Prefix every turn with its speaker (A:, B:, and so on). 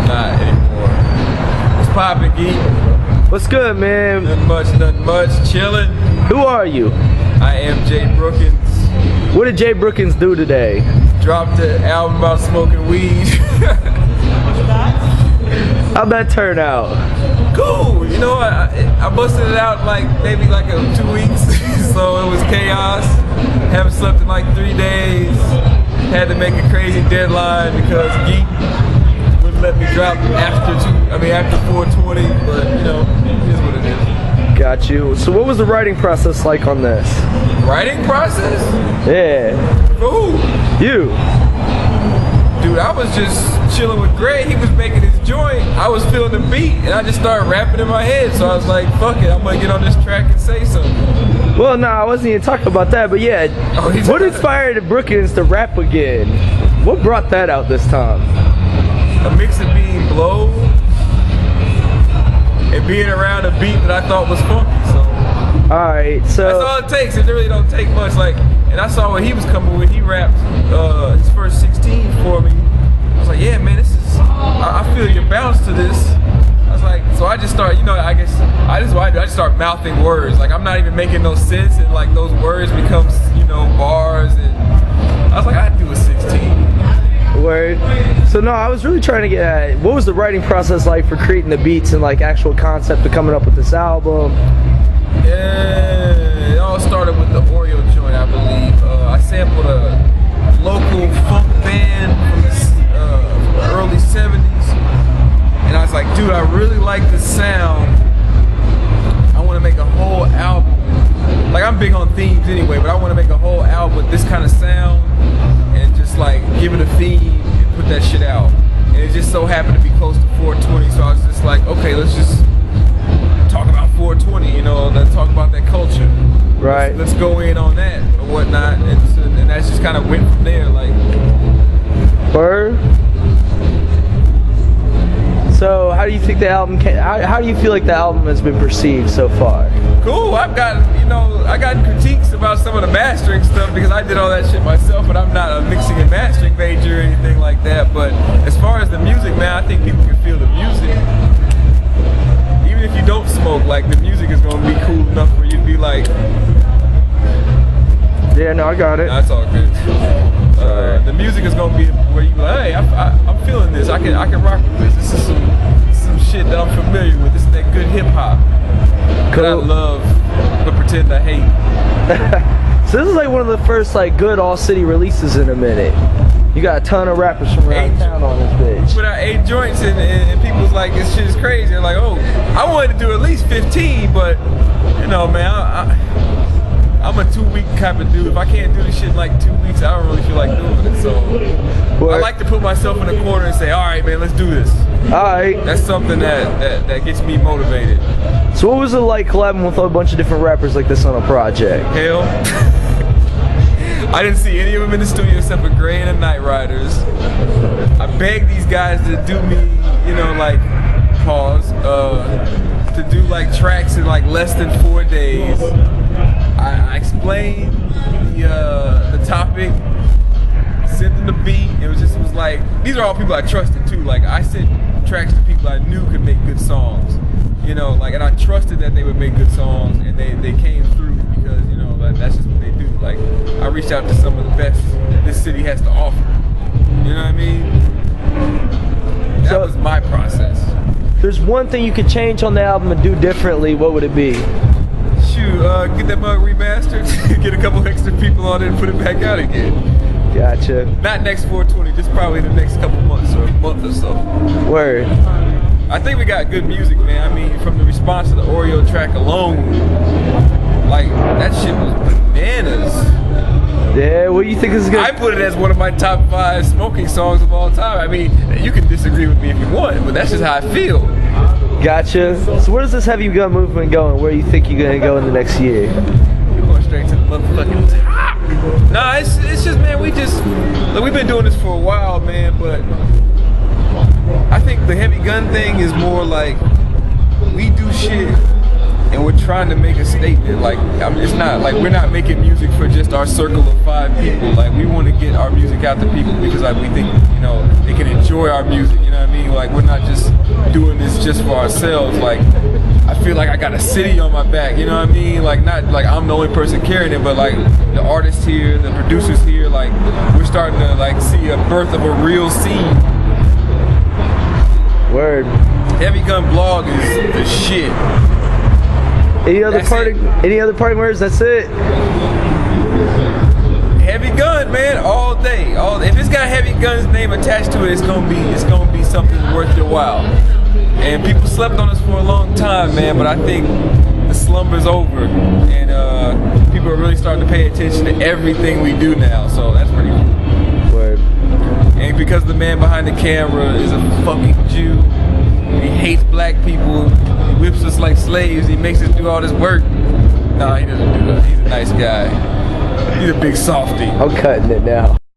A: not anymore. What's poppin', Geek?
B: What's good, man?
A: Nothing much. Chillin'.
B: Who are you?
A: I am Jay Brookinz.
B: What did Jay Brookinz do today?
A: Dropped the album about smoking weed.
B: How'd that turn out?
A: Cool. You know, I busted it out like maybe 2 weeks. So it was chaos. Haven't slept in like 3 days. Had to make a crazy deadline because Geek wouldn't let me drop after 420. But you know, it is what it is.
B: Got you. So what was the writing process like on this?
A: Writing process?
B: Yeah.
A: Who?
B: You.
A: Dude, I was just chilling with Greg. He was making his joint. I was feeling the beat, and I just started rapping in my head. So I was like, fuck it, I'm gonna get on this track and say something.
B: Well, no, I wasn't even talking about that, but yeah. What inspired Brookinz to rap again? What brought that out this time?
A: A mix of being blown and being around a beat that I thought was funky. So
B: alright, so
A: that's all it takes. It really don't take much. And I saw what he was coming with. He rapped his first 16 for me. I was like, yeah, man, this is. I feel your bounce to this. I was like, so I just start, I guess I just start mouthing words. Like I'm not even making no sense, and like those words becomes, bars. And I was like, I'd do a 16.
B: Word. So no, I was really trying to get at what was the writing process like for creating the beats and like actual concept of coming up with this album.
A: Yeah, it all started with the Oreo joint, I believe. I sampled a local funk band from the early 70s, and I was like, dude, I really like the sound. I want to make a whole album. Like, I'm big on themes anyway, but I want to make a whole album with this kind of sound and just like give it a theme and put that shit out. And it just so happened to be close to 420, so I was just like, okay, let's just talk about 420, let's talk about that culture.
B: Right.
A: Let's go in on that or whatnot, and that's just kind of went from there, like.
B: Word. So how do you think the album how do you feel like the album has been perceived so far?
A: Cool. I got critiques about some of the mastering stuff because I did all that shit myself, but I'm not a mixing and mastering major or anything like that. But as far as the music, man, I think people can feel the music. If you don't smoke, like the music is gonna be cool enough for you to be like,
B: yeah, no, I got it.
A: That's all good. The music is gonna be where you like, hey, I'm feeling this. I can rock with this. This is some shit that I'm familiar with. This is that good hip hop that I love, but pretend I hate.
B: So this is like one of the first like good all city releases in a minute. You got a ton of rappers from around town on this bitch.
A: Put out 8 joints and people's like, this shit is crazy. They're like, oh, I wanted to do at least 15, but man, I'm a 2-week type of dude. If I can't do this shit in like 2 weeks, I don't really feel like doing it. So I like to put myself in a corner and say, all right, man, let's do this.
B: All right.
A: That's something that gets me motivated.
B: So what was it like collabing with a bunch of different rappers like this on a project?
A: Hell. I didn't see any of them in the studio except for Gray and the Night Riders. I begged these guys to do me, to do like tracks in like less than 4 days. I explained the topic, sent them the beat. It was like, these are all people I trusted too. Like I sent tracks to people I knew could make good songs. And I trusted that they would make good songs, and they came through because, that's just what they do. Like, I reached out to some of the best this city has to offer. You know what I mean? That was my process.
B: There's one thing you could change on the album and do differently, what would it be?
A: Shoot, get that mug remastered, get a couple extra people on it and put it back out again.
B: Gotcha.
A: Not next 420, just probably the next couple months or a month or so.
B: Word.
A: I think we got good music, man. I mean, from the response to the Oreo track alone, like, that shit was bananas.
B: Yeah, what do you think is good?
A: I put it as one of my top 5 smoking songs of all time. I mean, you can disagree with me if you want, but that's just how I feel.
B: Gotcha. So where does this heavy gun movement going? Where do you think you're going to go in the next year?
A: We're going straight to the motherfucking top. Nah, it's just, man, we've been doing this for a while, man, but I think the heavy gun thing is more like, we do shit and we're trying to make a statement. Like, it's not like we're not making music for just our circle of 5 people. Like, we want to get our music out to people because like we think, you know, they can enjoy our music. You know what I mean? Like, we're not just doing this just for ourselves. Like, I feel like I got a city on my back. You know what I mean? Like, not like I'm the only person carrying it, but like the artists here, the producers here, like we're starting to like see a birth of a real scene.
B: Word.
A: Heavy Gun blog is the shit.
B: Any other parting words? That's it.
A: Heavy Gun, man, all day. If it's got Heavy Gun's name attached to it, it's gonna be something worth your while. And people slept on us for a long time, man, but I think the slumber's over, and people are really starting to pay attention to everything we do now, so that's pretty cool.
B: Word.
A: And because the man behind the camera is a fucking Jew, he hates black people, he whips us like slaves, he makes us do all this work. Nah, he doesn't do that. He's a nice guy. He's a big softy.
B: I'm cutting it now.